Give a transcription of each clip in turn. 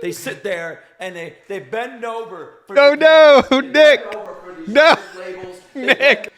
They sit there and they bend over. For No, Nick. No, labels. Nick.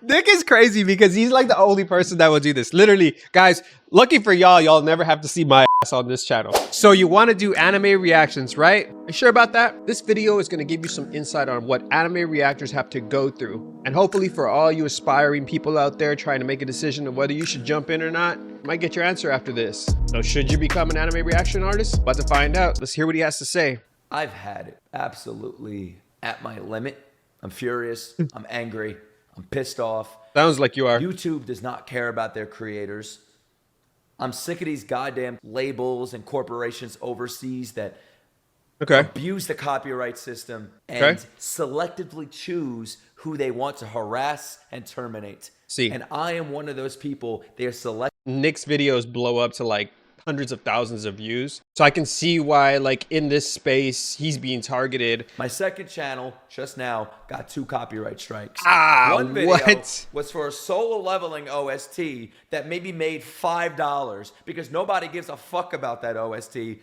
Nick is crazy because he's like the only person that will do this. Literally, guys, lucky for y'all never have to see my ass on this channel. So you want to do anime reactions, right? You sure about that? This video is going to give you some insight on what anime reactors have to go through. And hopefully for all you aspiring people out there trying to make a decision of whether you should jump in or not, you might get your answer after this. So should you become an anime reaction artist? About to find out. Let's hear what he has to say. I've had it absolutely at my limit. I'm furious. I'm angry. I'm pissed off. Sounds like you are. YouTube does not care about their creators. I'm sick of these goddamn labels and corporations overseas that abuse the copyright system and selectively choose who they want to harass and terminate. And I am one of those people. They are select. Nick's videos blow up to like hundreds of thousands of views. So I can see why, like, in this space, he's being targeted. My second channel just now got 2 copyright strikes. One video was for a solo leveling OST that maybe made $5 because nobody gives a fuck about that OST.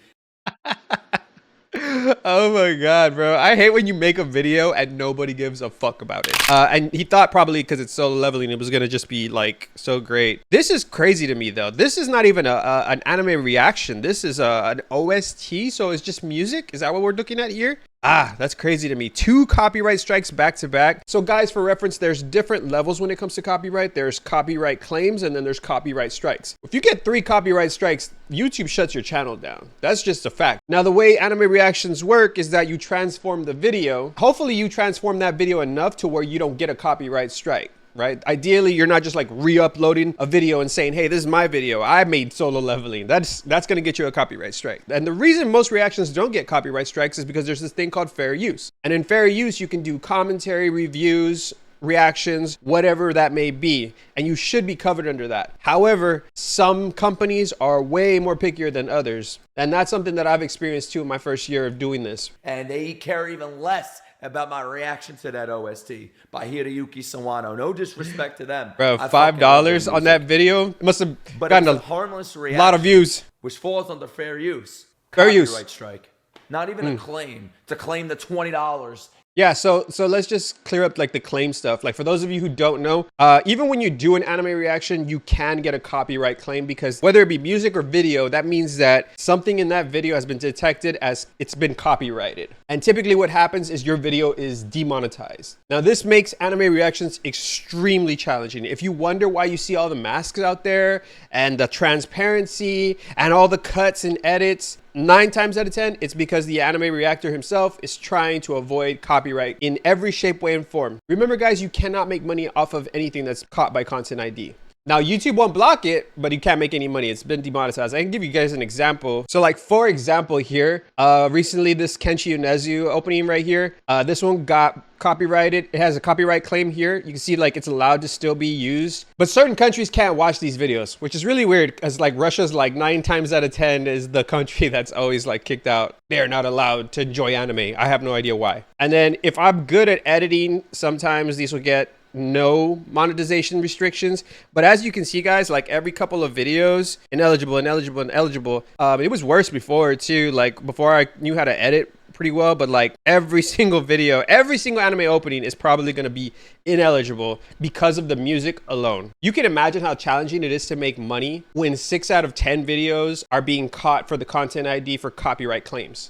Oh my god, bro. I hate when you make a video and nobody gives a fuck about it. And he thought probably because it's solo leveling it was gonna just be like so great. This is crazy to me though. This is not even an anime reaction. This is an OST, so it's just music. Is that what we're looking at here? That's crazy to me. 2 copyright strikes back to back. So guys, for reference, there's different levels when it comes to copyright. There's copyright claims and then there's copyright strikes. If you get 3 copyright strikes, YouTube shuts your channel down. That's just a fact. Now, the way anime reactions work is that you transform the video. Hopefully you transform that video enough to where you don't get a copyright strike. Right? Ideally, you're not just like re-uploading a video and saying, hey, this is my video. I made solo leveling. That's going to get you a copyright strike. And the reason most reactions don't get copyright strikes is because there's this thing called fair use. And in fair use, you can do commentary, reviews, reactions, whatever that may be, and you should be covered under that. However, some companies are way more pickier than others. And that's something that I've experienced too in my first year of doing this. And they care even less about my reaction to that OST by Hiroyuki Sawano. No disrespect to them. Bro, $5 on that video must have gotten a harmless reaction, lot of views. Which falls under fair use. Fair use. Copyright strike. Not even a claim. To claim the $20. Yeah, so let's just clear up like the claim stuff. Like for those of you who don't know, even when you do an anime reaction, you can get a copyright claim because whether it be music or video, that means that something in that video has been detected as it's been copyrighted. And typically what happens is your video is demonetized. Now this makes anime reactions extremely challenging. If you wonder why you see all the masks out there and the transparency and all the cuts and edits, 9 times out of 10, it's because the anime reactor himself is trying to avoid copyright in every shape, way, and form. Remember, guys, you cannot make money off of anything that's caught by Content ID. Now, YouTube won't block it, but you can't make any money. It's been demonetized. I can give you guys an example. So like, for example here, recently this Kenshi Unezu opening right here, this one got copyrighted. It has a copyright claim here. You can see like it's allowed to still be used, but certain countries can't watch these videos, which is really weird because like Russia's like 9 times out of 10 is the country that's always like kicked out. They're not allowed to enjoy anime. I have no idea why. And then if I'm good at editing, sometimes these will get no monetization restrictions. But as you can see, guys, like every couple of videos, ineligible. It was worse before too, like before I knew how to edit pretty well, but like every single video, every single anime opening is probably going to be ineligible because of the music alone. You can imagine how challenging it is to make money when 6 out of 10 videos are being caught for the Content ID for copyright claims.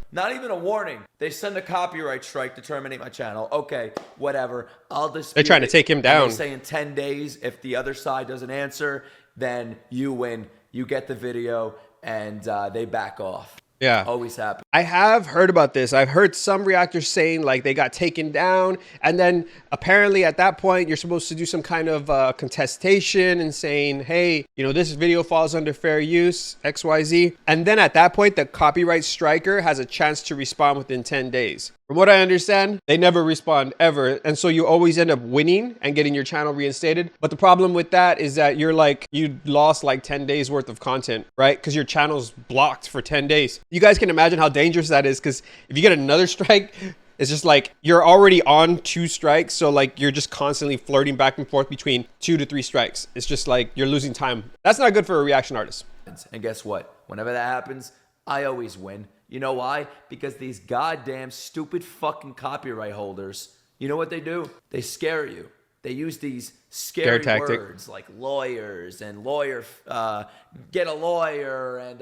Not even a warning. They send a copyright strike to terminate my channel. Okay, whatever. I'll dispute. They're trying to take him down. They say in 10 days, if the other side doesn't answer, then you win. You get the video, and they back off. Yeah. Always happens. I have heard about this. I've heard some reactors saying like they got taken down. And then apparently at that point, you're supposed to do some kind of contestation and saying, hey, you know, this video falls under fair use, XYZ. And then at that point, the copyright striker has a chance to respond within 10 days. From what I understand, they never respond ever. And so you always end up winning and getting your channel reinstated. But the problem with that is that you're like, you lost like 10 days worth of content, right? Because your channel's blocked for 10 days. You guys can imagine how dangerous that is, because if you get another strike, it's just like you're already on 2 strikes. So like you're just constantly flirting back and forth between 2 to 3 strikes. It's just like you're losing time. That's not good for a reaction artist. And guess what? Whenever that happens, I always win. You know why? Because these goddamn stupid fucking copyright holders, you know what they do? They scare you. They use these scary words like lawyers and get a lawyer and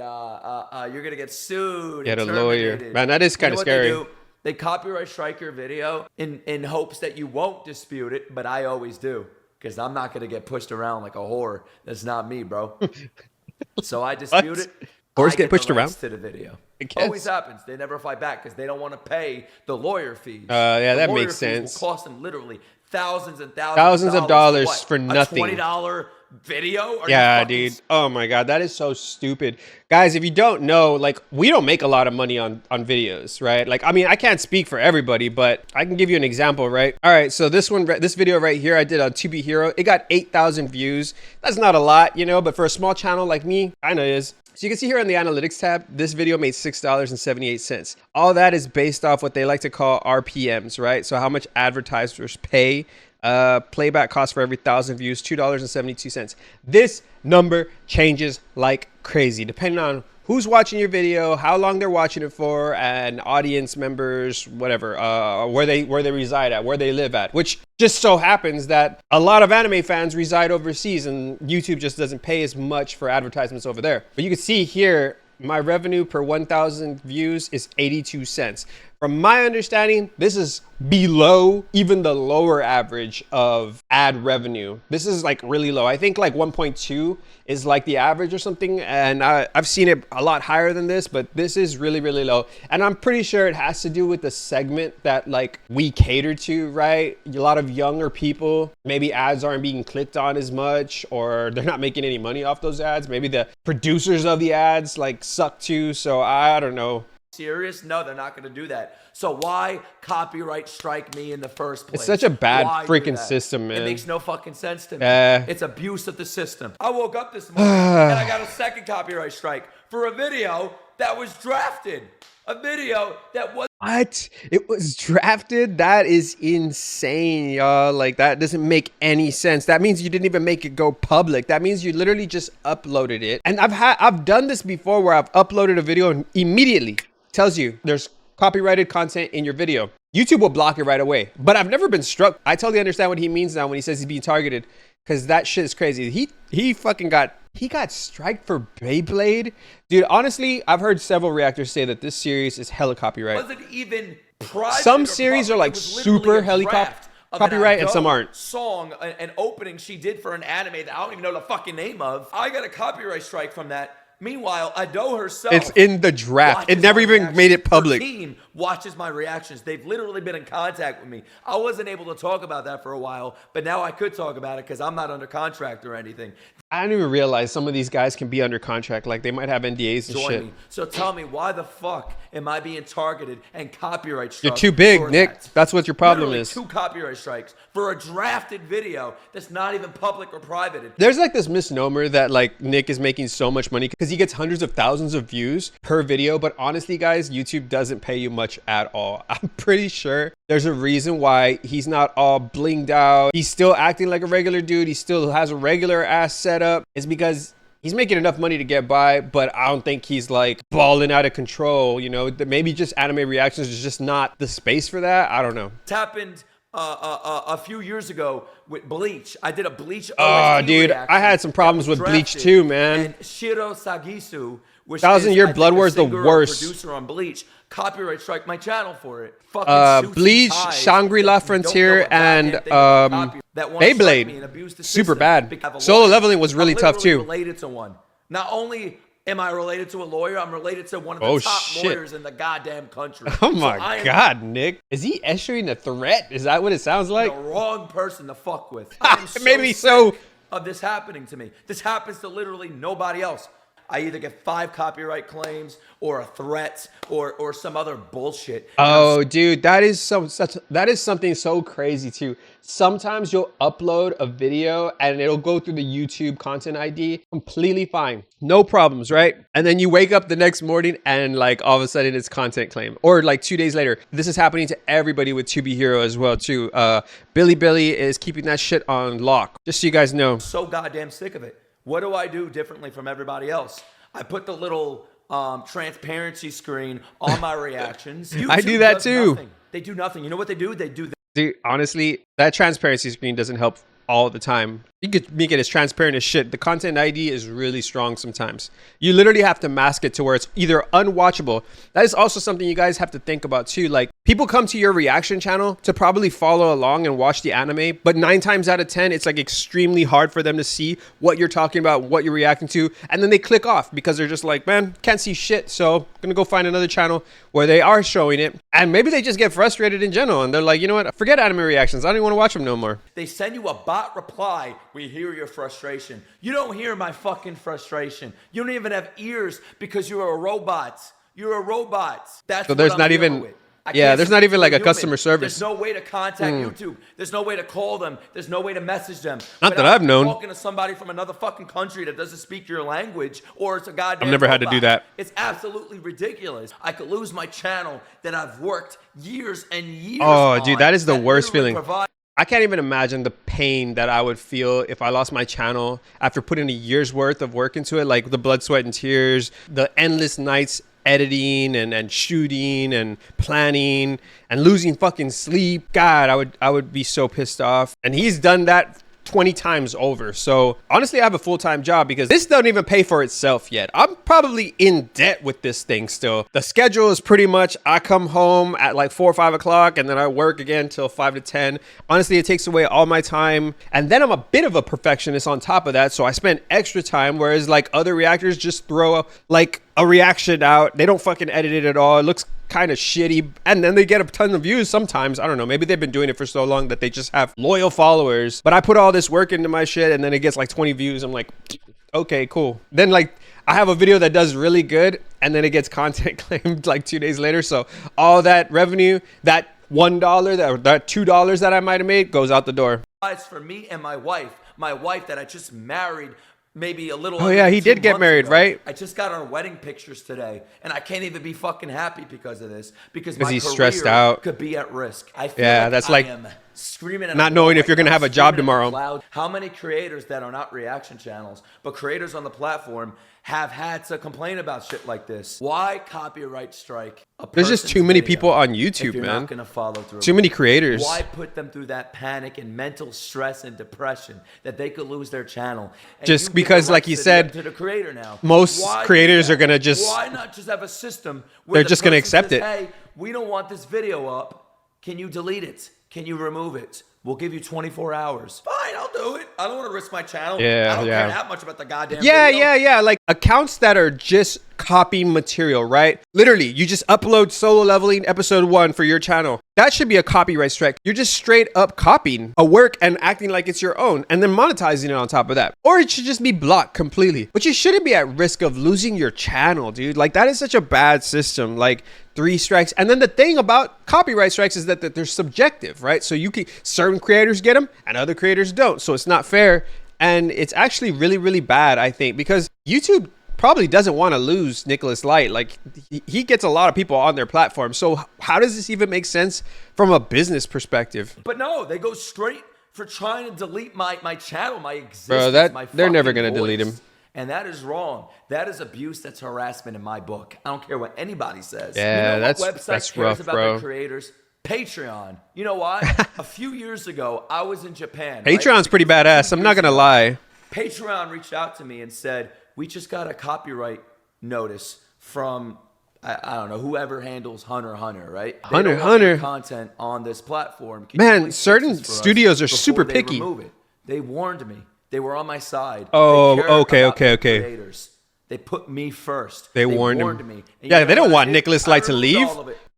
you're going to get sued. Get a lawyer. Man, that is kind of scary. They copyright strike your video in hopes that you won't dispute it, but I always do because I'm not going to get pushed around like a whore. That's not me, bro. So I dispute it. Whores get pushed around to the video. Always happens. They never fight back because they don't want to pay the lawyer fees. Yeah, that makes sense. Will cost them literally thousands and thousands of dollars for nothing. A $20 video? Yeah, dude. Oh my God, that is so stupid. Guys, if you don't know, like, we don't make a lot of money on videos, right? Like, I mean, I can't speak for everybody, but I can give you an example, right? All right, so this video right here, I did on 2B Hero. It got 8,000 views. That's not a lot, you know, but for a small channel like me, I know it is. So you can see here on the analytics tab, this video made $6.78. All that is based off what they like to call RPMs, right? So how much advertisers pay. Playback cost for every 1,000 views, $2.72. This number changes like crazy depending on who's watching your video, how long they're watching it for, and audience members, whatever, where they reside at, where they live at, which just so happens that a lot of anime fans reside overseas and YouTube just doesn't pay as much for advertisements over there. But you can see here, my revenue per 1,000 views is 82 cents. From my understanding, this is below even the lower average of ad revenue. This is like really low. I think like 1.2 is like the average or something. And I've seen it a lot higher than this, but this is really, really low. And I'm pretty sure it has to do with the segment that like we cater to, right? A lot of younger people, maybe ads aren't being clicked on as much, or they're not making any money off those ads. Maybe the producers of the ads like suck too. So I don't know. Serious? No, they're not going to do that. So why copyright strike me in the first place? It's such a bad freaking system, man. It makes no fucking sense to me. It's abuse of the system. I woke up this morning and I got a second copyright strike for a video that was drafted. A video that was... What? It was drafted? That is insane, y'all. Like, that doesn't make any sense. That means you didn't even make it go public. That means you literally just uploaded it. And I've done this before where I've uploaded a video and immediately tells you there's copyrighted content in your video. YouTube will block it right away. But I've never been struck. I totally understand what he means now when he says he's being targeted, because that shit is crazy. He fucking got striked for Beyblade. Dude, honestly, I've heard several reactors say that this series is hella copyright. Wasn't even private. Some series are like super copyright and some aren't. Song, an opening she did for an anime that I don't even know the fucking name of. I got a copyright strike from that. Meanwhile, Ado herself, it's in the draft. It never even made it public. Her team watches my reactions. They've literally been in contact with me. I wasn't able to talk about that for a while, but now I could talk about it because I'm not under contract or anything. I didn't even realize some of these guys can be under contract. Like, they might have NDAs and shit. So tell me, why the fuck am I being targeted and copyright struck? You're too big, Nick. That's what your problem is. 2 copyright strikes for a drafted video that's not even public or private. There's like this misnomer that like Nick is making so much money because he gets hundreds of thousands of views per video. But honestly, guys, YouTube doesn't pay you much at all. I'm pretty sure there's a reason why he's not all blinged out. He's still acting like a regular dude. He still has a regular ass setup. It's because he's making enough money to get by, but I don't think he's like balling out of control. You know, maybe just anime reactions is just not the space for that. I don't know. It happened a few years ago with Bleach. I did a Bleach. Oh, dude, I had some problems with Bleach too, man. And Shiro Sagisu, which 1,000 Year Blood War is the worst. Producer on Bleach, copyright strike my channel for it. Fucking Bleach, Shangri-La Frontier, and Beyblade. Super bad. Solo leveling was really tough too. Related to one. Not only am I related to a lawyer, I'm related to one of the top lawyers in the goddamn country. Oh my God, Nick. Is he issuing a threat? Is that what it sounds like? The wrong person to fuck with. Maybe so. Of this happening to me. This happens to literally nobody else. I either get 5 copyright claims or a threat or some other bullshit. Oh, dude, that is something so crazy too. Sometimes you'll upload a video and it'll go through the YouTube content ID completely fine, no problems, right? And then you wake up the next morning and like all of a sudden it's content claim, or like 2 days later. This is happening to everybody with 2B Hero as well too. Billy is keeping that shit on lock, just so you guys know. So goddamn sick of it. What do I do differently from everybody else? I put the little transparency screen on my reactions. I do that too. Nothing. They do nothing. You know what they do? They do. Dude, honestly, that transparency screen doesn't help all the time. You could make it as transparent as shit. The content ID is really strong sometimes. You literally have to mask it to where it's either unwatchable. That is also something you guys have to think about too. Like, people come to your reaction channel to probably follow along and watch the anime, but 9 times out of 10, it's like extremely hard for them to see what you're talking about, what you're reacting to, and then they click off because they're just like, man, can't see shit, so I'm gonna go find another channel where they are showing it. And maybe they just get frustrated in general and they're like, you know what, forget anime reactions, I don't even want to watch them no more. They send you a bot reply, we hear your frustration. You don't hear my fucking frustration. You don't even have ears because you're a robot. You're a robot. That's so there's not even, yeah, there's not even like a customer service. There's no way to contact YouTube. There's no way to call them. There's no way to message them. Not that I've known. Talking to somebody from another fucking country that doesn't speak your language, or it's a goddamn I've never had to robot. do that. It's absolutely ridiculous. I could lose my channel that I've worked years and years on. Oh, dude, that is the worst feeling. Provide I can't even imagine the pain that I would feel if I lost my channel after putting a year's worth of work into it, like the blood, sweat, and tears, the endless nights editing and shooting and planning and losing fucking sleep. God, I would be so pissed off. And he's done that 20 times over. So honestly, I have a full-time job because this doesn't even pay for itself yet. I'm probably in debt with this thing still. The schedule is pretty much, I come home at like 4 or 5 o'clock and then I work again till 5 to 10. Honestly, it takes away all my time. And then I'm a bit of a perfectionist on top of that. So I spend extra time, whereas like other reactors just throw like a reaction out. They don't fucking edit it at all. It looks kind of shitty, and then they get a ton of views sometimes. I don't know, maybe they've been doing it for so long that they just have loyal followers. But I put all this work into my shit and then it gets like 20 views. I'm like, okay, cool. Then like I have a video that does really good and then it gets content claimed like 2 days later. So all that revenue, that $1, that $2 that I might have made goes out the door. It's for me and my wife that I just married maybe a little. Oh yeah, he did get married, right? I just got our wedding pictures today, and I can't even be fucking happy because of this. Because he's career stressed out. Could be at risk. I feel yeah, like that's like am screaming at not knowing if you're gonna have a job tomorrow. How many creators that are not reaction channels, but creators on the platform, have had to complain about shit like this? Why copyright strike a There's just too many people on YouTube, if you're man. Not gonna follow through. Too many creators. Why put them through that panic and mental stress and depression that they could lose their channel? And just because, like you said, to the creator now. Most creators are gonna just. Why not just have a system where they're just gonna accept it? Hey, we don't want this video up. Can you delete it? Can you remove it? We'll give you 24 hours. Fine, I'll do it. I don't want to risk my channel. Yeah, I don't care that much about the goddamn video. Yeah. Like accounts that are just copying material, right? Literally, you just upload Solo Leveling episode 1 for your channel. That should be a copyright strike. You're just straight up copying a work and acting like it's your own and then monetizing it on top of that. Or it should just be blocked completely. But you shouldn't be at risk of losing your channel, dude. Like that is such a bad system. Like 3 strikes. And then the thing about copyright strikes is that they're subjective, right? So you can, certain creators get them and other creators don't. So it's not fair. And it's actually really, really bad, I think, because YouTube probably doesn't want to lose Nicholas Light. Like he gets a lot of people on their platform. So how does this even make sense from a business perspective? But no, they go straight for trying to delete my channel, my existence. Bro, they're never going to delete him. And that is wrong. That is abuse. That's harassment in my book. I don't care what anybody says. Yeah, you know that's rough, about bro. Their creators? Patreon. You know why? A few years ago, I was in Japan. Patreon's pretty badass. I'm not going to lie. Patreon reached out to me and said, we just got a copyright notice from, I don't know, whoever handles Hunter, right? Hunter. Content on this platform. Man, certain studios are super picky. They warned me. They were on my side. Oh, okay. Creators. They put me first. They warned me. Yeah, they don't want Nicholas Light to leave.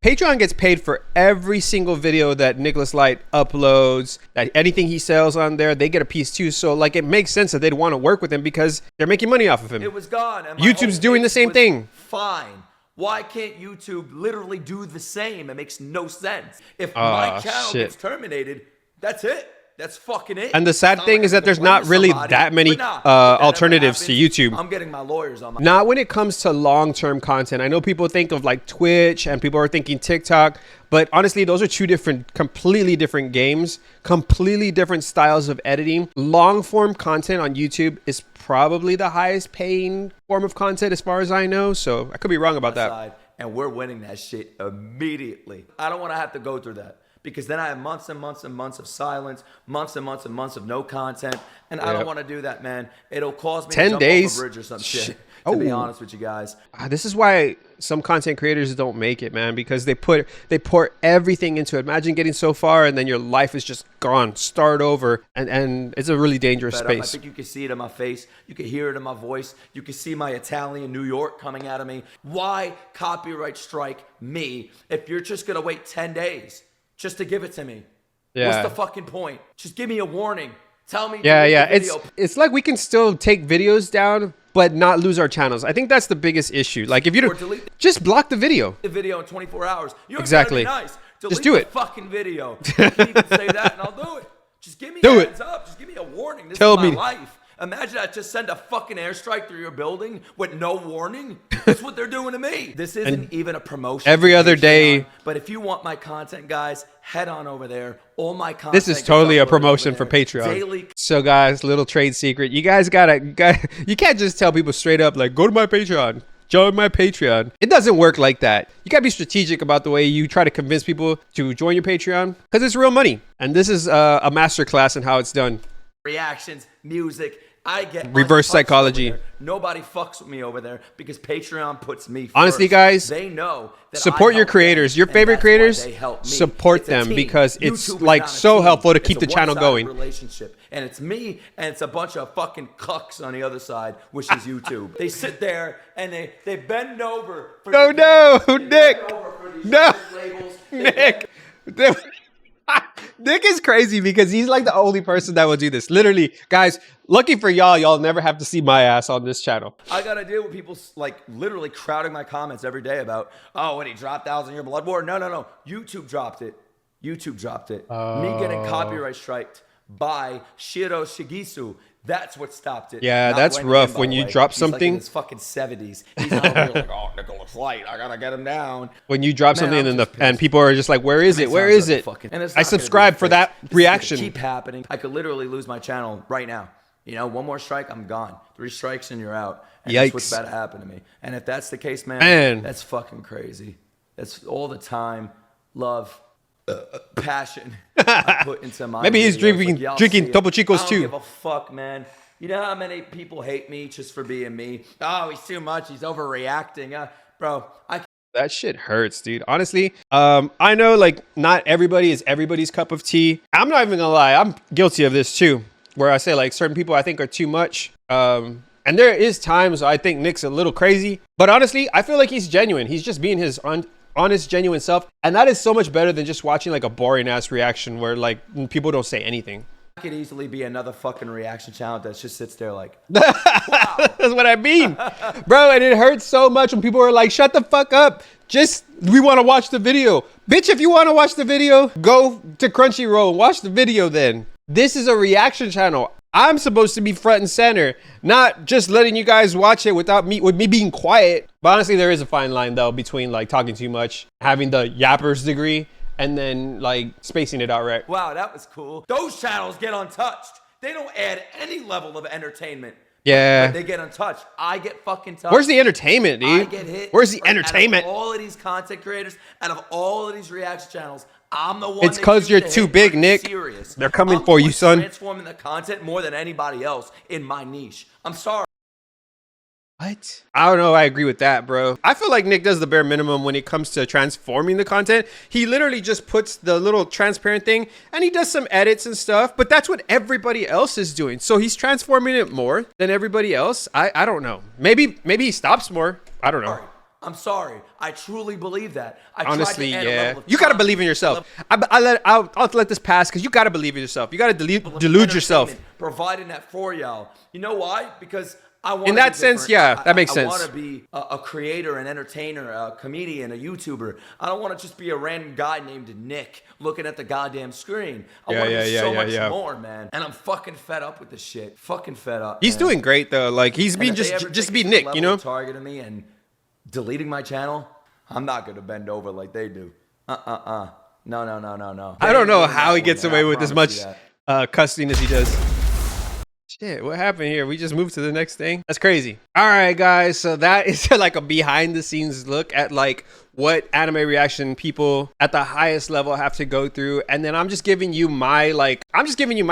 Patreon gets paid for every single video that Nicholas Light uploads, that anything he sells on there, they get a piece too. So like it makes sense that they'd want to work with him because they're making money off of him. It was gone. And YouTube's doing the same thing. Fine. Why can't YouTube literally do the same? It makes no sense. If my channel gets terminated, that's it. That's fucking it. And the sad thing is that there's not really that many alternatives to YouTube. I'm getting my lawyers on my... Not when it comes to long-term content. I know people think of like Twitch and people are thinking TikTok, but honestly, those are two completely different games, completely different styles of editing. Long-form content on YouTube is probably the highest paying form of content as far as I know. So I could be wrong about that. And we're winning that shit immediately. I don't want to have to go through that. Because then I have months and months and months of silence, months and months and months of no content. And I don't want to do that, man. It'll cause me 10 to jump days. off a bridge or some shit, to be honest with you guys. This is why some content creators don't make it, man, because they pour everything into it. Imagine getting so far and then your life is just gone. Start over. And it's a really dangerous space. I think you can see it in my face. You can hear it in my voice. You can see my Italian New York coming out of me. Why copyright strike me if you're just going to wait 10 days? Just to give it to me. Yeah. What's the fucking point? Just give me a warning. Tell me. Yeah. It's like we can still take videos down, but not lose our channels. I think that's the biggest issue. Like if you don't, just block the video. The video in 24 hours. You exactly. Nice. Just do it. Fucking video. You can even say that, and I'll do it. Just give me a heads up. Just give me a warning. This is my life. Imagine I just send a fucking airstrike through your building with no warning. That's what they're doing to me. This isn't even a promotion. Every other day. But if you want my content, guys, head on over there. All my content. This is totally a promotion for Patreon. Daily. So guys, little trade secret. You guys you can't just tell people straight up like, go to my Patreon. Join my Patreon. It doesn't work like that. You gotta be strategic about the way you try to convince people to join your Patreon because it's real money. And this is a masterclass in how it's done. Reactions, music. I get reverse psychology. Nobody fucks with me over there because Patreon puts me first. Honestly, guys, they know that support your creators, your favorite creators. Support them because it's like so helpful to keep the channel going. Relationship, and it's me and it's a bunch of fucking cucks on the other side, which is YouTube. They sit there and they bend over. For Nick. Nick is crazy because he's like the only person that will do this. Literally, guys, lucky for y'all never have to see my ass on this channel. I got to deal with people like literally crowding my comments every day about, oh, when he dropped Thousand Year Blood War. No. YouTube dropped it. Me getting copyright striked by Shiro Shigisu. That's what stopped it. Yeah, that's rough when you drop something. He's like in his fucking 70s. He's out here like, oh, Nicholas Light, I gotta get him down. When you drop something and people are just like, where is it? Where is it? I subscribe for that reaction. Keep happening. I could literally lose my channel right now. You know, one more strike, I'm gone. 3 strikes and you're out. And Yikes. That's what's about to happen to me. And if that's the case, man, that's fucking crazy. That's all the time, love, passion I put into my maybe he's drinking Topo Chicos too. I don't give a fuck, man. You know how many people hate me just for being me? Oh, he's too much. He's overreacting. Bro, that shit hurts, dude. Honestly, I know like not everybody is everybody's cup of tea. I'm not even gonna lie. I'm guilty of this too, where I say like certain people I think are too much. And there is times I think Nick's a little crazy, but honestly, I feel like he's genuine. He's just being his honest, genuine self. And that is so much better than just watching like a boring ass reaction where like people don't say anything. I could easily be another fucking reaction channel that just sits there like, wow. That's what I mean, bro. And it hurts so much when people are like, shut the fuck up. We want to watch the video. Bitch, if you want to watch the video, go to Crunchyroll and watch the video then. This is a reaction channel. I'm supposed to be front and center, not just letting you guys watch it with me being quiet. But honestly, there is a fine line though between like talking too much, having the yappers degree, and then like spacing it out right. Wow, that was cool. Those channels get untouched. They don't add any level of entertainment. Yeah. But they get untouched. I get fucking touched. Where's the entertainment, dude? I get hit. Where's the entertainment? Out of all of these content creators, out of all of these reaction channels, I'm the one. It's because you're too big, Nick. Serious. They're coming for you, son. Transforming the content more than anybody else in my niche. I'm sorry. What? I don't know. I agree with that, bro. I feel like Nick does the bare minimum when it comes to transforming the content. He literally just puts the little transparent thing and he does some edits and stuff, but that's what everybody else is doing. So he's transforming it more than everybody else. I don't know. Maybe he stops more. I don't know. I'm sorry. I truly believe that. Honestly, yeah. You got to believe in yourself. I'll let this pass because you got to believe in yourself. You got to delude yourself. Providing that for y'all. You know why? Because I want in that sense, yeah, that makes sense. I want to be a creator, an entertainer, a comedian, a YouTuber. I don't want to just be a random guy named Nick looking at the goddamn screen. I want to be so much more, man. And I'm fucking fed up with this shit. Fucking fed up. He's doing great though. Like he's being just be Nick, you know? Targeting me and deleting my channel. I'm not gonna bend over like they do. No. I don't know how he gets away with as much cussing as he does. Shit, what happened here? We just moved to the next thing? That's crazy. All right, guys. So that is like a behind the scenes look at like what anime reaction people at the highest level have to go through. And then I'm just giving you my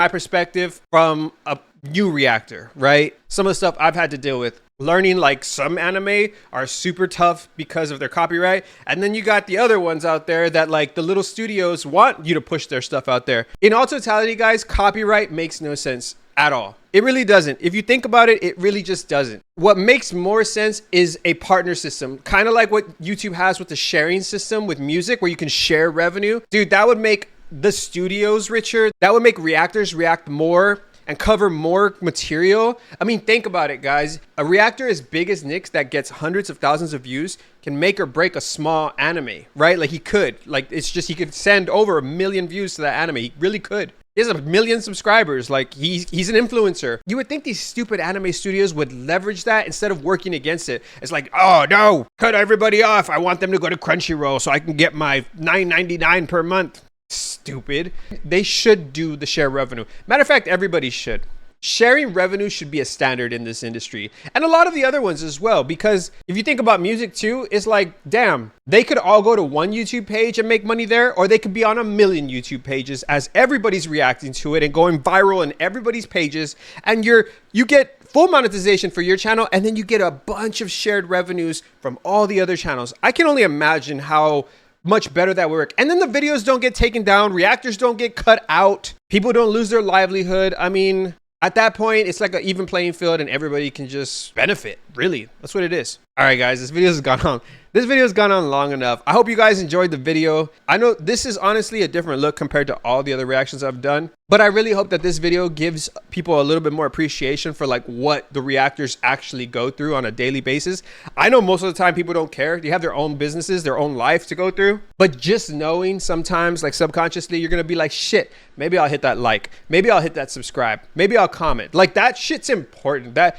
perspective from a new reactor, right? Some of the stuff I've had to deal with. Learning like some anime are super tough because of their copyright. And then you got the other ones out there that like the little studios want you to push their stuff out there. In all totality, guys, copyright makes no sense at all. It really doesn't. If you think about it, it really just doesn't. What makes more sense is a partner system, kind of like what YouTube has with the sharing system with music, where you can share revenue. Dude, that would make the studios richer. That would make reactors react more and cover more material. I mean, think about it, guys. A reactor as big as Nick's that gets hundreds of thousands of views can make or break a small anime, right? Like he could. Like it's just he could send over 1 million views to that anime. He really could. He has 1 million subscribers. Like he's an influencer. You would think these stupid anime studios would leverage that instead of working against it. It's like, oh no, cut everybody off. I want them to go to Crunchyroll so I can get my $9.99 per month. Stupid. They should do the share revenue. Matter of fact, everybody should. Sharing revenue should be a standard in this industry, and a lot of the other ones as well, because if you think about music too, it's like, damn, they could all go to one YouTube page and make money there, or they could be on 1 million YouTube pages as everybody's reacting to it and going viral in everybody's pages, and you get full monetization for your channel, and then you get a bunch of shared revenues from all the other channels. I can only imagine how much better that work. And then the videos don't get taken down, reactors don't get cut out, people don't lose their livelihood. I mean, at that point, it's like an even playing field and everybody can just benefit. Really, that's what it is. All right, guys, this video has gone on. This video has gone on long enough. I hope you guys enjoyed the video. I know this is honestly a different look compared to all the other reactions I've done, but I really hope that this video gives people a little bit more appreciation for like what the reactors actually go through on a daily basis. I know most of the time people don't care. They have their own businesses, their own life to go through, but just knowing sometimes like subconsciously, you're going to be like, shit, maybe I'll hit that like, maybe I'll hit that subscribe, maybe I'll comment. Like that shit's important. That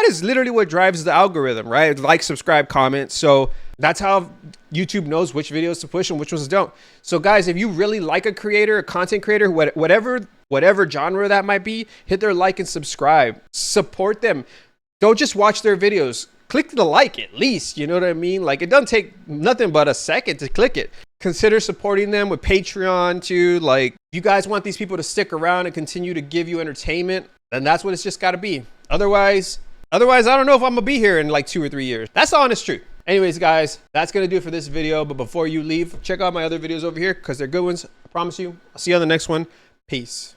is literally what drives the algorithm, right? Like, subscribe, comment. So that's how YouTube knows which videos to push and which ones don't. So guys, if you really like a creator, a content creator, whatever genre that might be, hit their like and subscribe. Support them. Don't just watch their videos. Click the like at least, you know what I mean? Like it doesn't take nothing but a second to click it. Consider supporting them with Patreon too. Like you guys want these people to stick around and continue to give you entertainment, then that's what it's just got to be. Otherwise, I don't know if I'm gonna be here in like 2 or 3 years. That's the honest truth. Anyways, guys, that's gonna do it for this video. But before you leave, check out my other videos over here because they're good ones. I promise you. I'll see you on the next one. Peace.